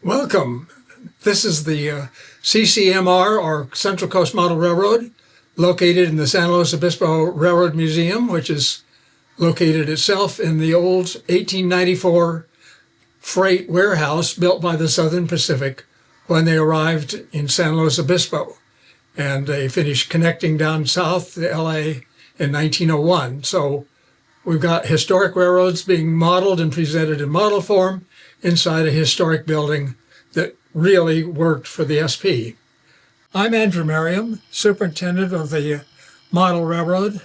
Welcome. This is the CCMR, or Central Coast Model Railroad, located in the San Luis Obispo Railroad Museum, which is located itself in the old 1894 freight warehouse built by the Southern Pacific when they arrived in San Luis Obispo. And they finished connecting down south to LA in 1901. So we've got historic railroads being modeled and presented in model form inside a historic building that really worked for the SP. I'm Andrew Merriam, superintendent of the model railroad,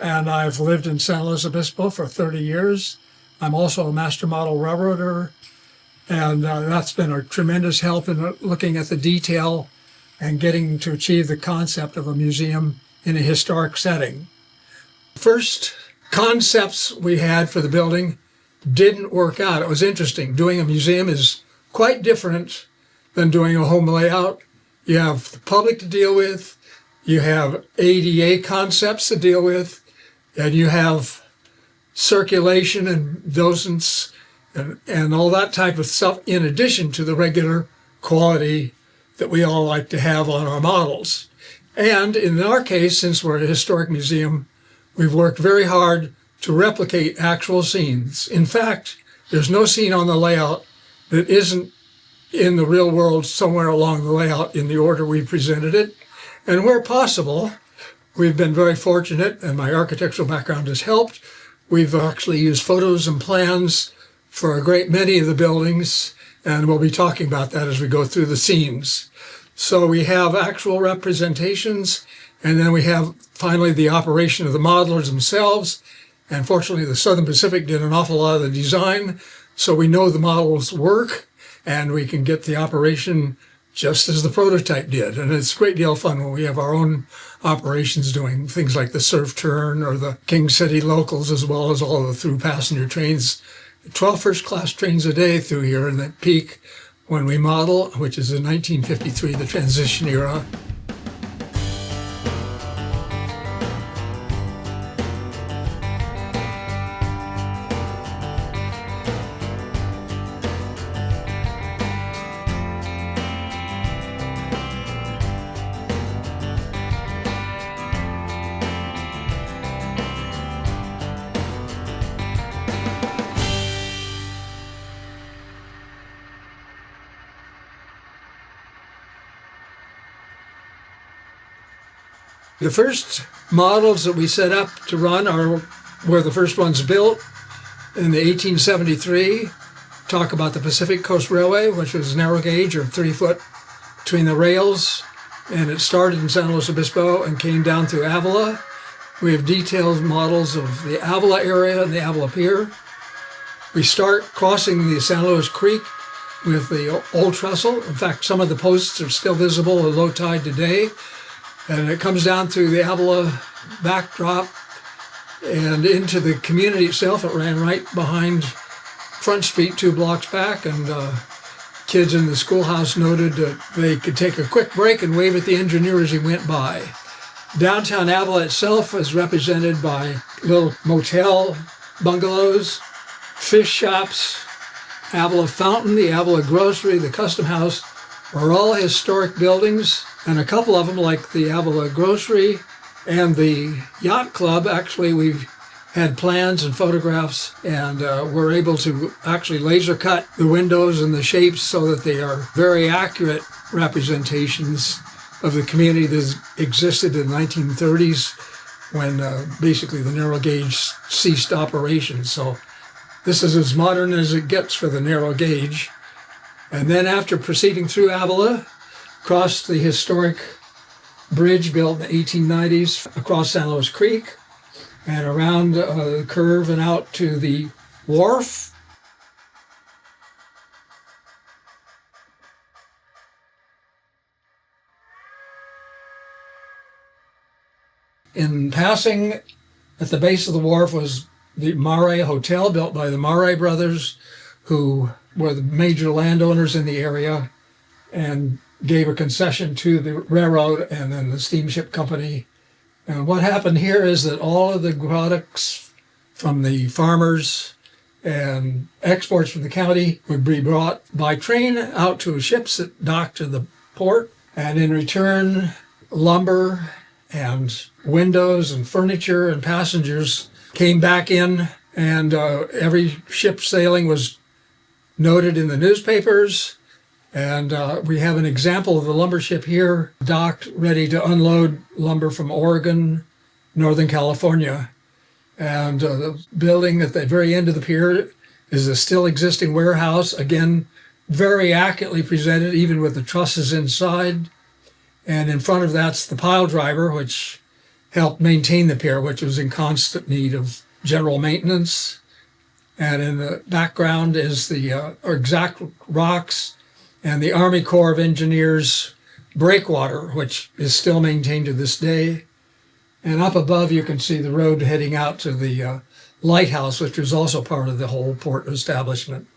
and I've lived in San Luis Obispo for 30 years. I'm also a master model railroader, and that's been a tremendous help in looking at the detail and getting to achieve the concept of a museum in a historic setting. First concepts we had for the building didn't work out. It was interesting. Doing a museum is quite different than doing a home layout. You have the public to deal with, you have ADA concepts to deal with, and you have circulation and docents and all that type of stuff in addition to the regular quality that we all like to have on our models. And in our case, since we're a historic museum, we've worked very hard to replicate actual scenes. In fact, there's no scene on the layout that isn't in the real world somewhere along the layout in the order we presented it. And where possible, we've been very fortunate, and my architectural background has helped. We've actually used photos and plans for a great many of the buildings, and we'll be talking about that as we go through the scenes. So we have actual representations, and then we have finally the operation of the modelers themselves. And fortunately, the Southern Pacific did an awful lot of the design, so we know the models work, and we can get the operation just as the prototype did. And it's a great deal of fun when we have our own operations doing things like the surf turn or the King City locals, as well as all the through passenger trains. 12 first-class trains a day through here in the peak when we model, which is in 1953, the transition era. The first models that we set up to run were the first ones built in the 1873. Talk about the Pacific Coast Railway, which was narrow gauge or 3 foot between the rails. And it started in San Luis Obispo and came down through Avila. We have detailed models of the Avila area and the Avila Pier. We start crossing the San Luis Creek with the old trestle. In fact, some of the posts are still visible at low tide today. And it comes down through the Avila backdrop and into the community itself. It ran right behind Front Street 2 blocks back, and kids in the schoolhouse noted that they could take a quick break and wave at the engineer as he went by. Downtown Avila itself is represented by little motel bungalows, fish shops, Avila Fountain, the Avila Grocery, the Custom House are all historic buildings. And a couple of them, like the Avila Grocery and the Yacht Club, actually we've had plans and photographs, and we're able to actually laser cut the windows and the shapes so that they are very accurate representations of the community that existed in the 1930s when basically the narrow gauge ceased operations. So this is as modern as it gets for the narrow gauge. And then after proceeding through Avila, crossed the historic bridge built in the 1890s across San Luis Creek and around the curve and out to the wharf. In passing, at the base of the wharf was the Mare Hotel, built by the Mare brothers, who were the major landowners in the area and gave a concession to the railroad and then the steamship company. And what happened here is that all of the products from the farmers and exports from the county would be brought by train out to ships that docked in the port, and in return, lumber and windows and furniture and passengers came back in, and every ship sailing was noted in the newspapers. And we have an example of the lumber ship here, docked, ready to unload lumber from Oregon, Northern California. And the building at the very end of the pier is a still existing warehouse, again, very accurately presented, even with the trusses inside. And in front of that's the pile driver, which helped maintain the pier, which was in constant need of general maintenance. And in the background is the exact rocks and the Army Corps of Engineers breakwater, which is still maintained to this day. And up above you can see the road heading out to the lighthouse, which was also part of the whole port establishment.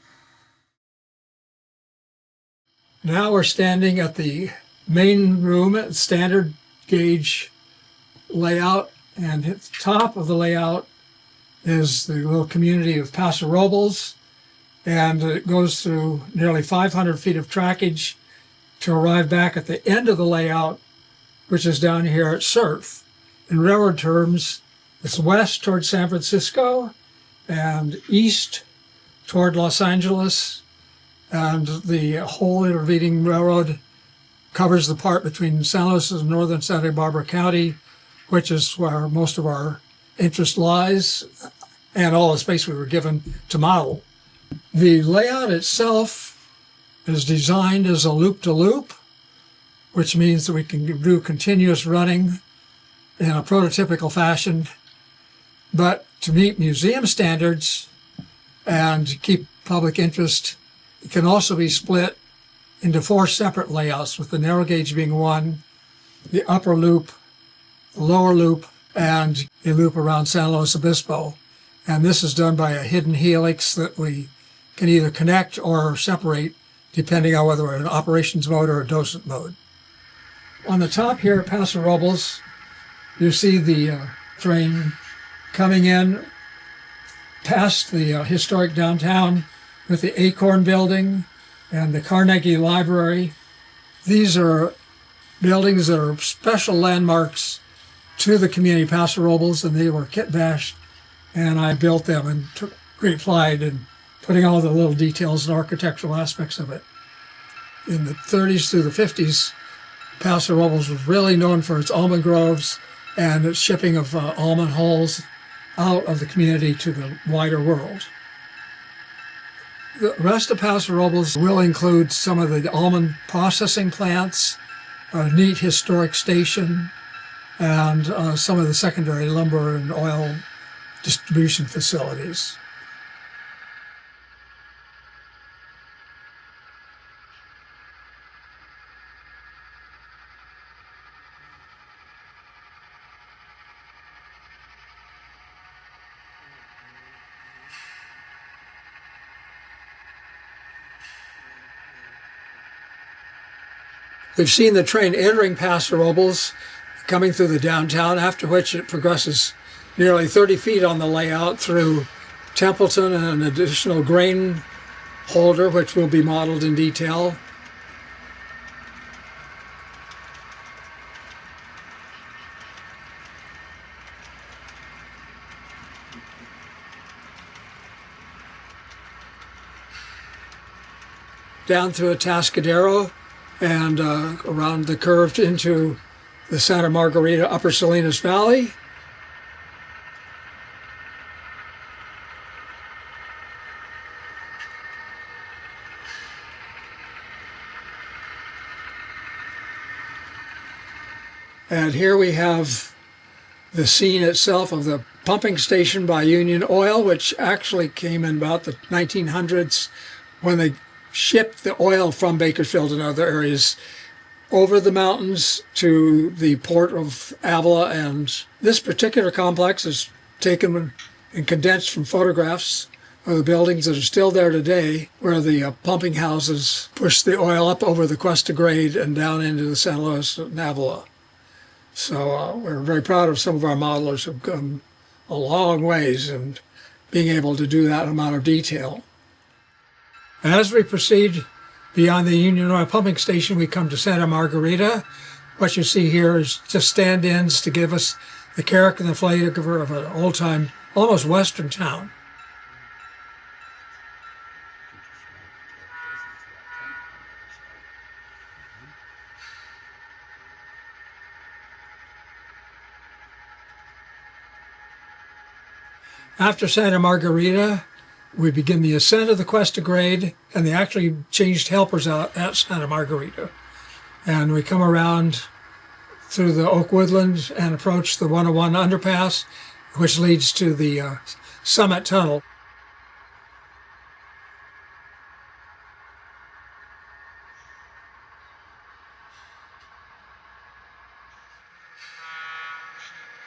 Now we're standing at the main room, standard gauge layout, and at the top of the layout is the little community of Paso Robles, and it goes through nearly 500 feet of trackage to arrive back at the end of the layout, which is down here at Surf. In railroad terms, it's west toward San Francisco and east toward Los Angeles, and the whole intervening railroad covers the part between San Luis and northern Santa Barbara County, which is where most of our interest lies, and all the space we were given to model. The layout itself is designed as a loop-to-loop, which means that we can do continuous running in a prototypical fashion, but to meet museum standards and keep public interest, it can also be split into 4 separate layouts, with the narrow gauge being one, the upper loop, the lower loop, and a loop around San Luis Obispo. And this is done by a hidden helix that we can either connect or separate depending on whether we're in operations mode or a docent mode. On the top here at Paso Robles, you see the train coming in past the historic downtown with the Acorn Building and the Carnegie Library. These are buildings that are special landmarks to the community of Paso Robles, and they were kit bashed, and I built them and took great pride in putting all the little details and architectural aspects of it. In the 30s through the 50s, Paso Robles was really known for its almond groves and its shipping of almond hulls out of the community to the wider world. The rest of Paso Robles will include some of the almond processing plants, a neat historic station, and some of the secondary lumber and oil distribution facilities. We've seen the train entering Paso Robles, coming through the downtown, after which it progresses nearly 30 feet on the layout through Templeton and an additional grain holder, which will be modeled in detail. Down through Atascadero and around the curve into the Santa Margarita Upper Salinas Valley. And here we have the scene itself of the pumping station by Union Oil, which actually came in about the 1900s when they shipped the oil from Bakersfield and other areas over the mountains to the port of Avila. And this particular complex is taken and condensed from photographs of the buildings that are still there today, where the pumping houses push the oil up over the Cuesta grade and down into the San Luis and Avila. So we're very proud of some of our modelers who've come a long ways and being able to do that amount of detail. As we proceed beyond the Union Oil pumping station, we come to Santa Margarita. What you see here is just stand-ins to give us the character and the flavor of an old-time, almost western town. After Santa Margarita, we begin the ascent of the Cuesta grade, and they actually changed helpers out at Santa Margarita. And we come around through the oak woodland and approach the 101 underpass, which leads to the summit tunnel.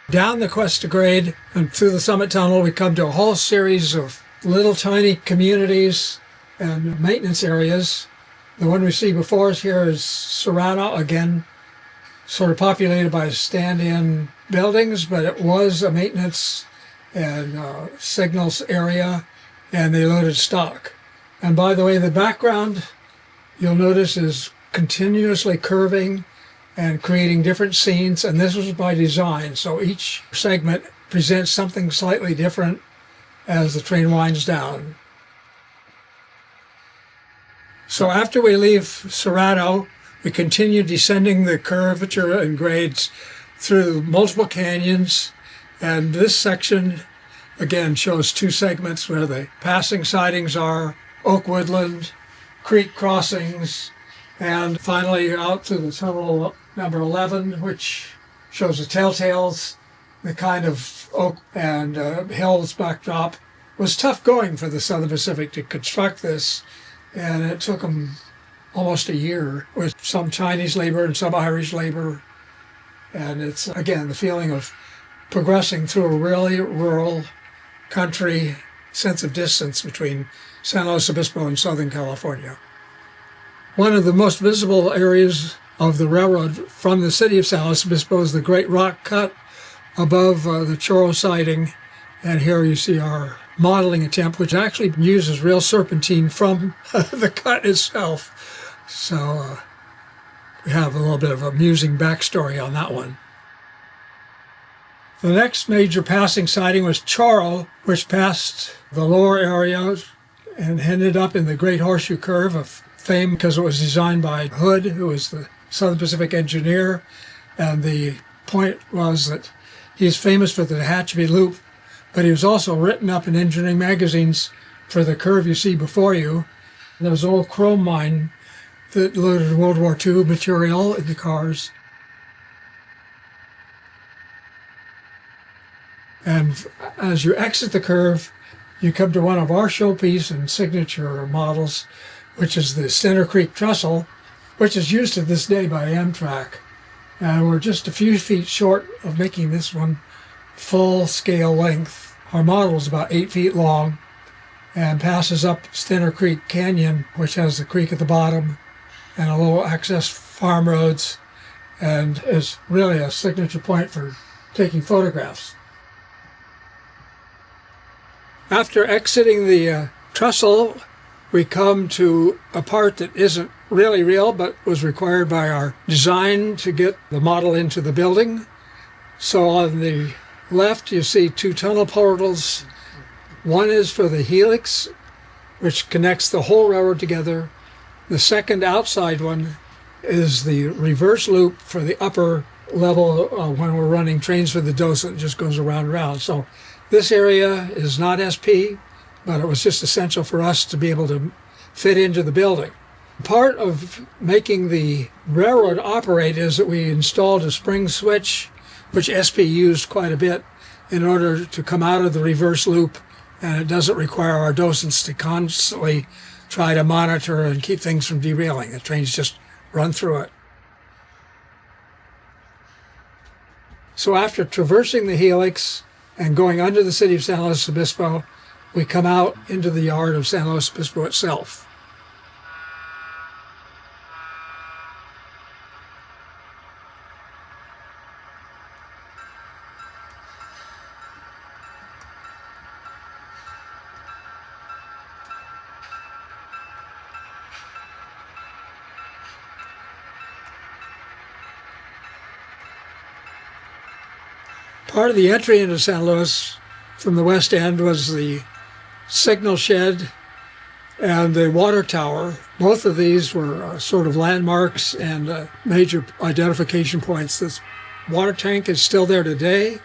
Down the Cuesta grade and through the summit tunnel, we come to a whole series of little tiny communities and maintenance areas. The one we see before us here is Serrano, again, sort of populated by stand-in buildings, but it was a maintenance and signals area, and they loaded stock. And by the way, the background, you'll notice, is continuously curving and creating different scenes, and this was by design. So each segment presents something slightly different as the train winds down. So after we leave Serrano, we continue descending the curvature and grades through multiple canyons, and this section again shows two segments where the passing sidings are, oak woodland, creek crossings, and finally out to the tunnel number 11, which shows the telltales. The kind of oak and hills backdrop. It was tough going for the Southern Pacific to construct this, and it took them almost a year with some Chinese labor and some Irish labor. And it's, again, the feeling of progressing through a really rural country, sense of distance between San Luis Obispo and Southern California. One of the most visible areas of the railroad from the city of San Luis Obispo is the Great Rock Cut above the Chorro siding. And here you see our modeling attempt, which actually uses real serpentine from the cut itself. So we have a little bit of amusing backstory on that one. The next major passing siding was Chorro, which passed the lower areas and ended up in the Great Horseshoe Curve of fame because it was designed by Hood, who was the Southern Pacific engineer. And the point was that he's famous for the Tehachapi Loop, but he was also written up in engineering magazines for the curve you see before you. There was an old chrome mine that loaded World War II material in the cars. And as you exit the curve, you come to one of our showpiece and signature models, which is the Stenner Creek trestle, which is used to this day by Amtrak. And we're just a few feet short of making this one full scale length. Our model is about 8 feet long and passes up Stenner Creek Canyon, which has the creek at the bottom and a little access farm roads, and is really a signature point for taking photographs. After exiting the trestle, we come to a part that isn't really real, but was required by our design to get the model into the building. So on the left, you see two tunnel portals. One is for the helix, which connects the whole railroad together. The second outside one is the reverse loop for the upper level when we're running trains for the docent. It just goes around and around. So this area is not SP, but it was just essential for us to be able to fit into the building. Part of making the railroad operate is that we installed a spring switch, which SP used quite a bit in order to come out of the reverse loop, and it doesn't require our docents to constantly try to monitor and keep things from derailing. The trains just run through it. So after traversing the helix and going under the city of San Luis Obispo, we come out into the yard of San Luis Obispo itself. Part of the entry into San Luis from the west end was the signal shed and the water tower. Both of these were sort of landmarks and major identification points. This water tank is still there today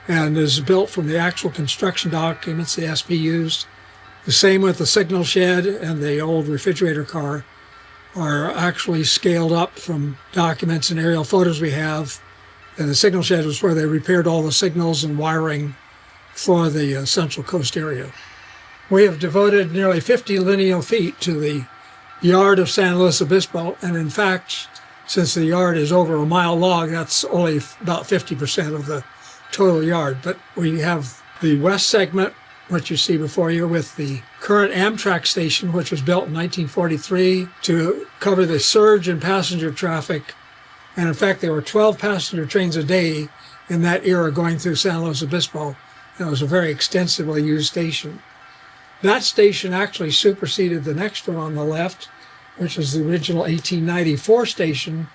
and is built from the actual construction documents the SP used. The same with the signal shed, and the old refrigerator car are actually scaled up from documents and aerial photos we have. And the signal shed was where they repaired all the signals and wiring for the Central Coast area. We have devoted nearly 50 lineal feet to the yard of San Luis Obispo, and in fact, since the yard is over a mile long, that's only about 50% of the total yard. But we have the west segment, which you see before you, with the current Amtrak station, which was built in 1943 to cover the surge in passenger traffic. And in fact, there were 12 passenger trains a day in that era going through San Luis Obispo. And it was a very extensively used station. That station actually superseded the next one on the left, which was the original 1894 station.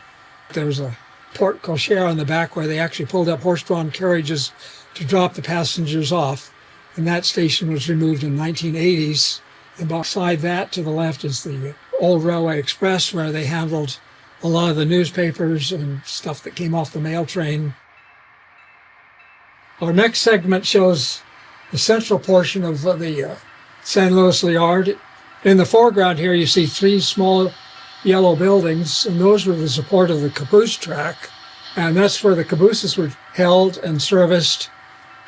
There was a porte cochere on the back where they actually pulled up horse-drawn carriages to drop the passengers off. And that station was removed in the 1980s. And beside that, to the left, is the old Railway Express, where they handled a lot of the newspapers and stuff that came off the mail train. Our next segment shows the central portion of the San Luis Yard. In the foreground here, you see three small yellow buildings, and those were the support of the caboose track. And that's where the cabooses were held and serviced.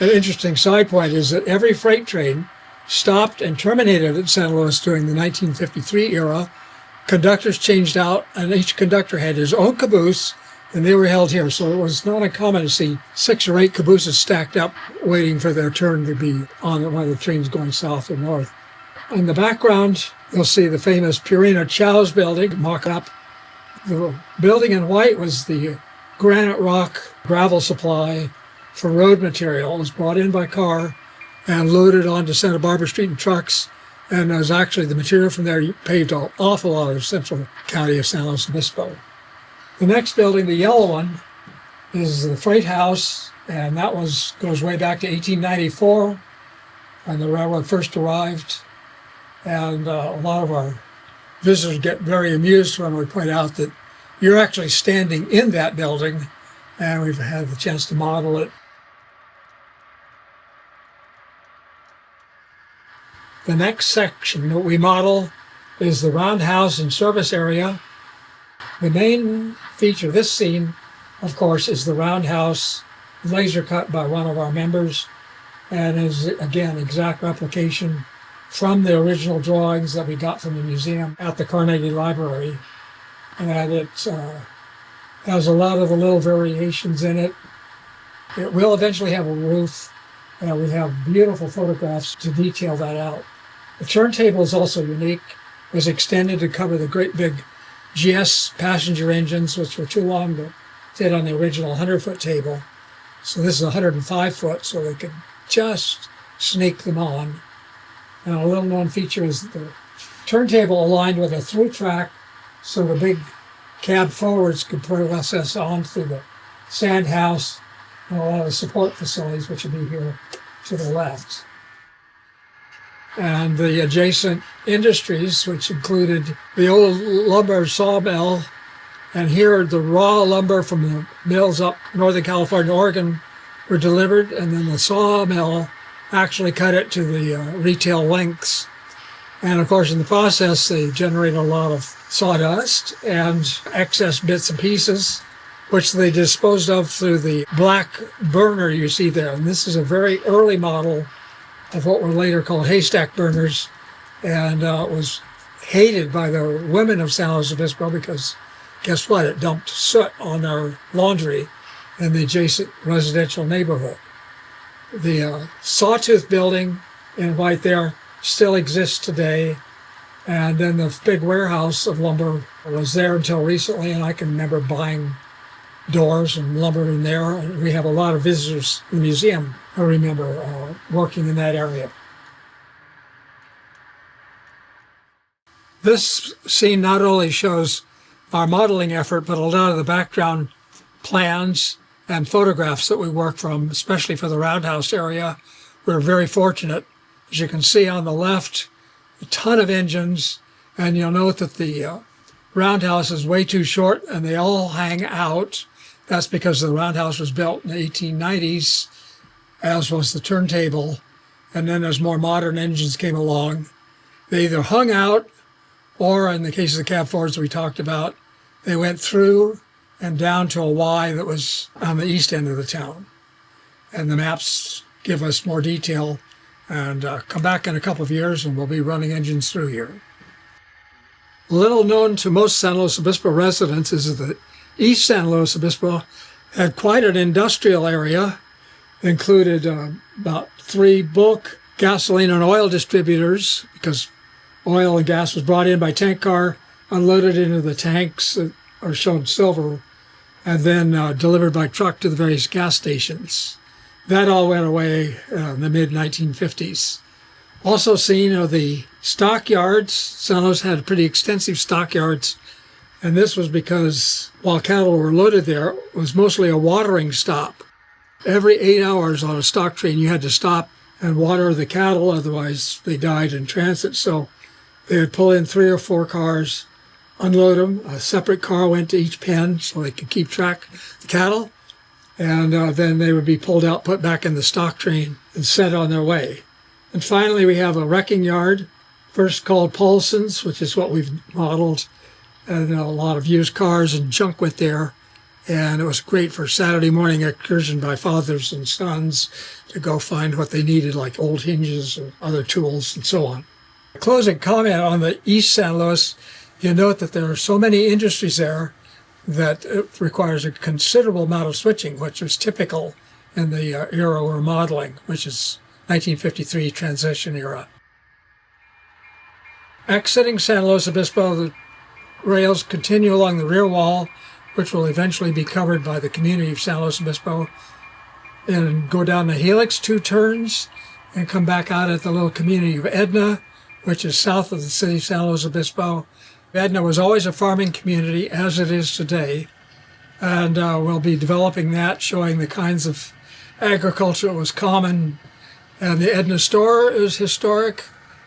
An interesting side point is that every freight train stopped and terminated at San Luis during the 1953 era. Conductors changed out, and each conductor had his own caboose, and they were held here. So it was not uncommon to see 6 or 8 cabooses stacked up, waiting for their turn to be on one of the trains going south or north. In the background, you'll see the famous Purina Chow's building, mock-up. The building in white was the granite rock gravel supply for road material. It was brought in by car and loaded onto Santa Barbara Street in trucks. And it was actually the material from there paved an awful lot of central county of San Luis Obispo. The next building, the yellow one, is the freight house, and that goes way back to 1894 when the railroad first arrived. And a lot of our visitors get very amused when we point out that you're actually standing in that building, and we've had the chance to model it. The next section that we model is the roundhouse and service area. The main feature of this scene, of course, is the roundhouse, laser cut by one of our members, and is, again, exact replication from the original drawings that we got from the museum at the Carnegie Library. And it has a lot of the little variations in it. It will eventually have a roof, and we have beautiful photographs to detail that out. The turntable is also unique. It was extended to cover the great big GS passenger engines, which were too long to fit on the original 100-foot table. So this is 105-foot, so they could just sneak them on. And a little-known feature is the turntable aligned with a through track, so the big cab forwards could process on through the sand house and a lot of the support facilities, which would be here to the left. And the adjacent industries, which included the old lumber sawmill, and here the raw lumber from the mills up Northern California, Oregon were delivered, and then the sawmill actually cut it to the retail lengths. And of course, in the process, they generated a lot of sawdust and excess bits and pieces, which they disposed of through the black burner you see there. And this is a very early model of what were later called haystack burners, and it was hated by the women of San Luis Obispo because, guess what, it dumped soot on our laundry in the adjacent residential neighborhood. The Sawtooth building in white there still exists today, and then the big warehouse of lumber was there until recently, and I can remember buying doors and lumber in there. And we have a lot of visitors in the museum who remember working in that area. This scene not only shows our modeling effort, but a lot of the background plans and photographs that we work from, especially for the roundhouse area. We're very fortunate. As you can see on the left, a ton of engines, and you'll note that the roundhouse is way too short and they all hang out. That's because the roundhouse was built in the 1890s, as was the turntable. And then as more modern engines came along, they either hung out or, in the case of the cab Fords we talked about, they went through and down to a Y that was on the east end of the town. And the maps give us more detail. And come back in a couple of years and we'll be running engines through here. Little known to most San Luis Obispo residents is that East San Luis Obispo had quite an industrial area. It included about 3 bulk gasoline and oil distributors, because oil and gas was brought in by tank car, unloaded into the tanks that are shown silver, and then delivered by truck to the various gas stations. That all went away in the mid-1950s. Also seen are the stockyards. San Luis had pretty extensive stockyards, and this was because while cattle were loaded there, it was mostly a watering stop. Every 8 hours on a stock train, you had to stop and water the cattle, otherwise they died in transit. So they would pull in 3 or 4 cars, unload them. A separate car went to each pen so they could keep track of the cattle. And then they would be pulled out, put back in the stock train, and sent on their way. And finally, we have a wrecking yard, first called Paulson's, which is what we've modeled. And a lot of used cars and junk went there. And it was great for Saturday morning excursion by fathers and sons to go find what they needed, like old hinges and other tools and so on. Closing comment on the East San Luis, you note that there are so many industries there that it requires a considerable amount of switching, which was typical in the era we're modeling, which is 1953 transition era. Exiting San Luis Obispo, the rails continue along the rear wall, which will eventually be covered by the community of San Luis Obispo, and go down the helix 2 turns and come back out at the little community of Edna, which is south of the city of San Luis Obispo. Edna was always a farming community, as it is today, and we'll be developing that, showing the kinds of agriculture that was common. And the Edna store is historic.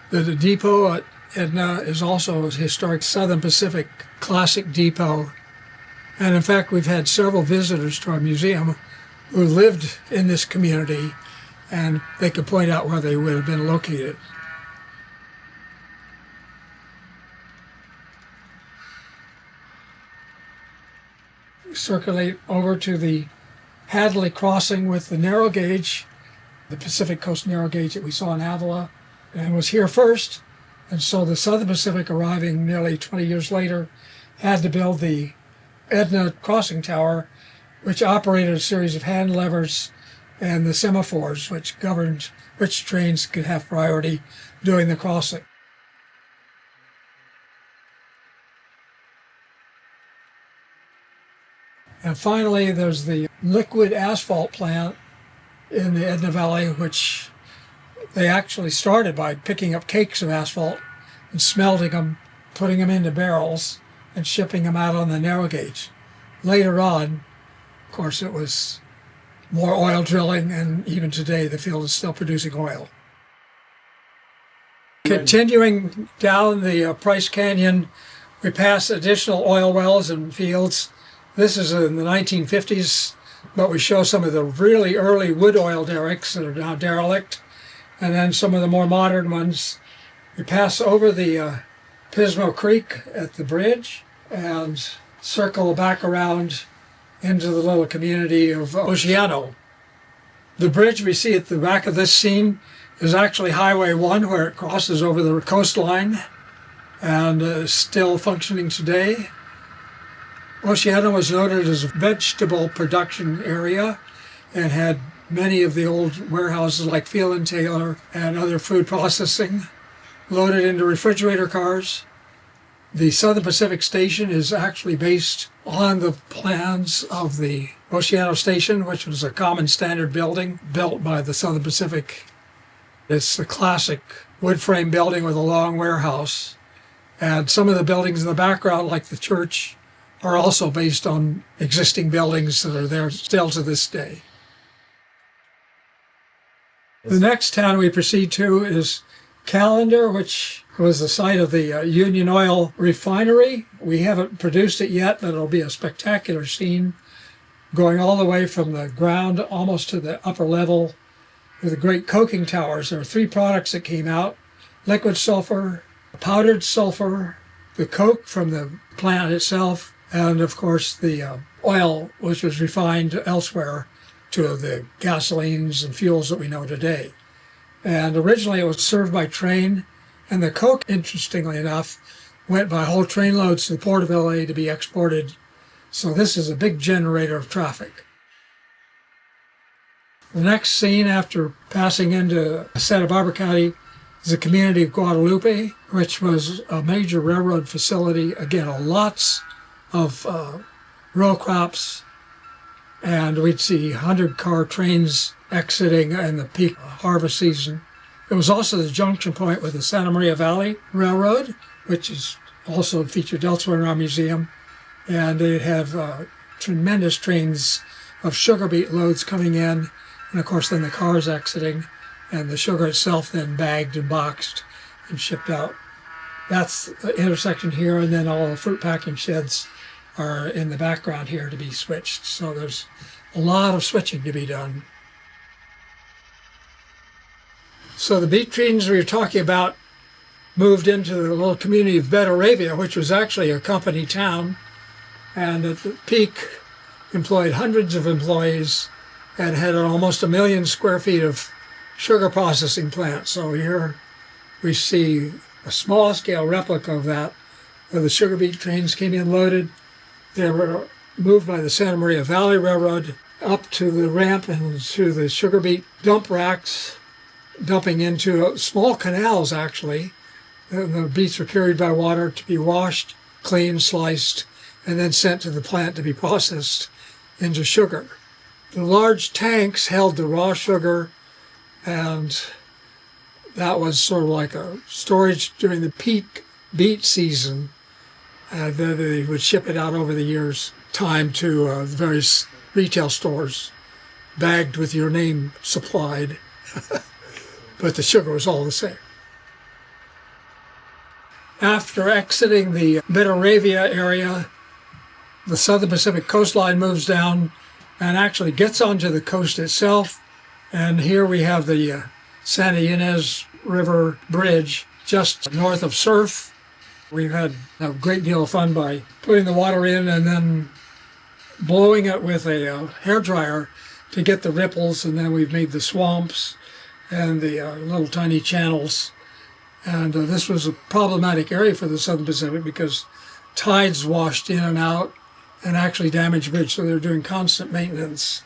The depot at Edna is also a historic Southern Pacific classic depot. And in fact, we've had several visitors to our museum who lived in this community, and they could point out where they would have been located. Circulate over to the Hadley crossing with the narrow gauge, the Pacific Coast narrow gauge that we saw in Avila, and was here first. And so the Southern Pacific, arriving nearly 20 years later, had to build the Edna crossing tower, which operated a series of hand levers and the semaphores, which governed which trains could have priority during the crossing. And finally, there's the liquid asphalt plant in the Edna Valley, which they actually started by picking up cakes of asphalt and smelting them, putting them into barrels, and shipping them out on the narrow gauge. Later on, of course, it was more oil drilling, and even today the field is still producing oil. Continuing down the Price Canyon, we pass additional oil wells and fields. This is in the 1950s, but we show some of the really early wood oil derricks that are now derelict, and then some of the more modern ones. We pass over the Pismo Creek at the bridge and circle back around into the little community of Oceano. The bridge we see at the back of this scene is actually Highway 1, where it crosses over the coastline and is still functioning today. Oceano was noted as a vegetable production area and had many of the old warehouses like Field and Taylor and other food processing loaded into refrigerator cars. The Southern Pacific Station is actually based on the plans of the Oceano Station, which was a common standard building built by the Southern Pacific. It's a classic wood frame building with a long warehouse. And some of the buildings in the background, like the church, are also based on existing buildings that are there still to this day. The next town we proceed to is Callender, which was the site of the Union Oil refinery. We haven't produced it yet, but it'll be a spectacular scene, going all the way from the ground almost to the upper level with the great coking towers. There are 3 products that came out: liquid sulfur, powdered sulfur, the coke from the plant itself, and of course the oil, which was refined elsewhere to the gasolines and fuels that we know today. And originally it was served by train, and the coke, interestingly enough, went by whole train loads to the port of LA to be exported. So this is a big generator of traffic. The next scene after passing into Santa Barbara County is the community of Guadalupe, which was a major railroad facility. Again, lots of row crops, and we'd see 100-car trains exiting in the peak harvest season. It was also the junction point with the Santa Maria Valley Railroad, which is also featured elsewhere in our museum. And they'd have tremendous trains of sugar beet loads coming in, and of course then the cars exiting, and the sugar itself then bagged and boxed and shipped out. That's the intersection here, and then all the fruit packing sheds are in the background here to be switched. So there's a lot of switching to be done. So the beet trains we were talking about moved into the little community of Betteravia, which was actually a company town, and at the peak employed hundreds of employees and had almost 1 million square feet of sugar processing plant. So here we see a small scale replica of that, where the sugar beet trains came in loaded. They were moved by the Santa Maria Valley Railroad up to the ramp and to the sugar beet dump racks, dumping into small canals actually. The beets were carried by water to be washed, cleaned, sliced, and then sent to the plant to be processed into sugar. The large tanks held the raw sugar, and that was sort of like a storage during the peak beet season. Then they would ship it out over the year's time to the various retail stores, bagged with your name supplied, but the sugar was all the same. After exiting the Betteravia area, the Southern Pacific coastline moves down and actually gets onto the coast itself. And here we have the Santa Ynez River Bridge just north of Surf. We've had a great deal of fun by putting the water in and then blowing it with a hairdryer to get the ripples, and then we've made the swamps and the little tiny channels. And this was a problematic area for the Southern Pacific because tides washed in and out and actually damaged the bridge, so they're doing constant maintenance.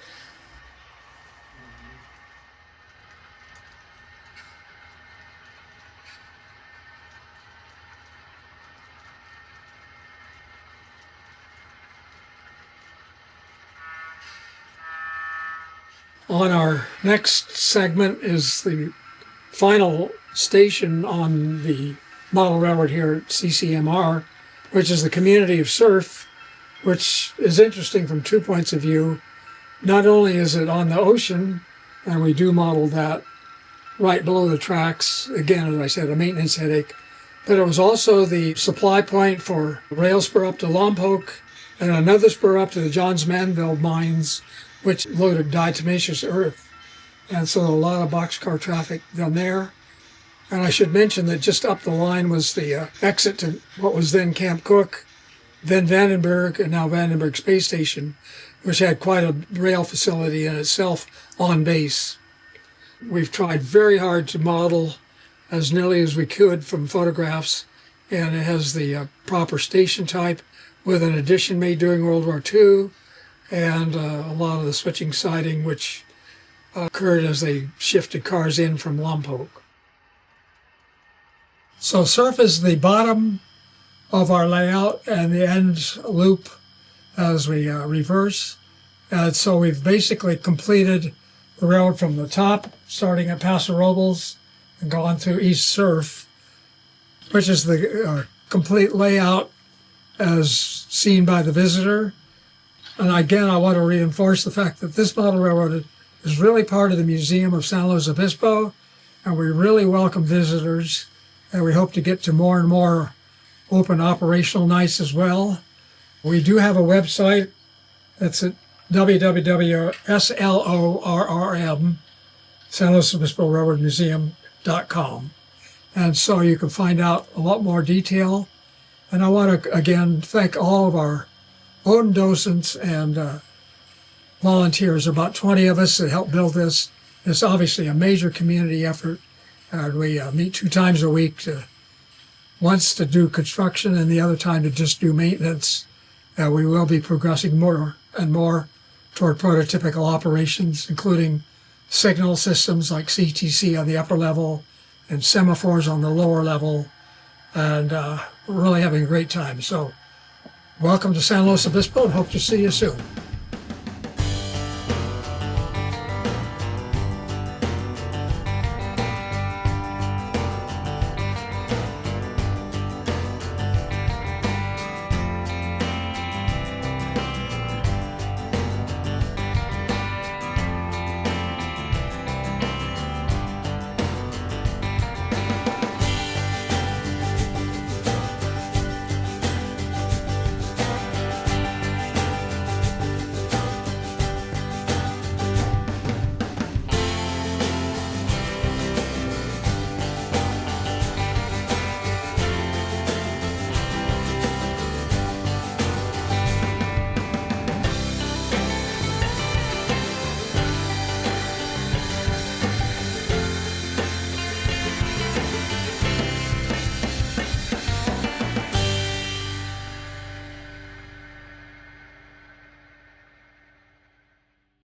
On our next segment is the final station on the model railroad here at CCMR, which is the community of Surf, which is interesting from 2 points of view. Not only is it on the ocean, and we do model that right below the tracks, again, as I said, a maintenance headache, but it was also the supply point for rail spur up to Lompoc and another spur up to the Johns Manville mines, which loaded diatomaceous earth. And so a lot of boxcar traffic down there. And I should mention that just up the line was the exit to what was then Camp Cook, then Vandenberg, and now Vandenberg Space Station, which had quite a rail facility in itself on base. We've tried very hard to model as nearly as we could from photographs, and it has the proper station type with an addition made during World War II, and a lot of the switching siding, which occurred as they shifted cars in from Lompoc. So Surf is the bottom of our layout and the end loop as we reverse. And so we've basically completed the railroad from the top, starting at Paso Robles and gone through East Surf, which is the complete layout as seen by the visitor. And again, I want to reinforce the fact that this model railroad is really part of the Museum of San Luis Obispo, and we really welcome visitors, and we hope to get to more and more open operational nights as well. We do have a website that's at www.SLORRM, San Luis Obispo Railroad Museum.com. And so you can find out a lot more detail. And I want to, again, thank all of our own docents and volunteers, about 20 of us that helped build this. It's obviously a major community effort. We meet 2 times a week, once to do construction and the other time to just do maintenance. We will be progressing more and more toward prototypical operations, including signal systems like CTC on the upper level and semaphores on the lower level, and we're really having a great time. So welcome to San Luis Obispo, and hope to see you soon.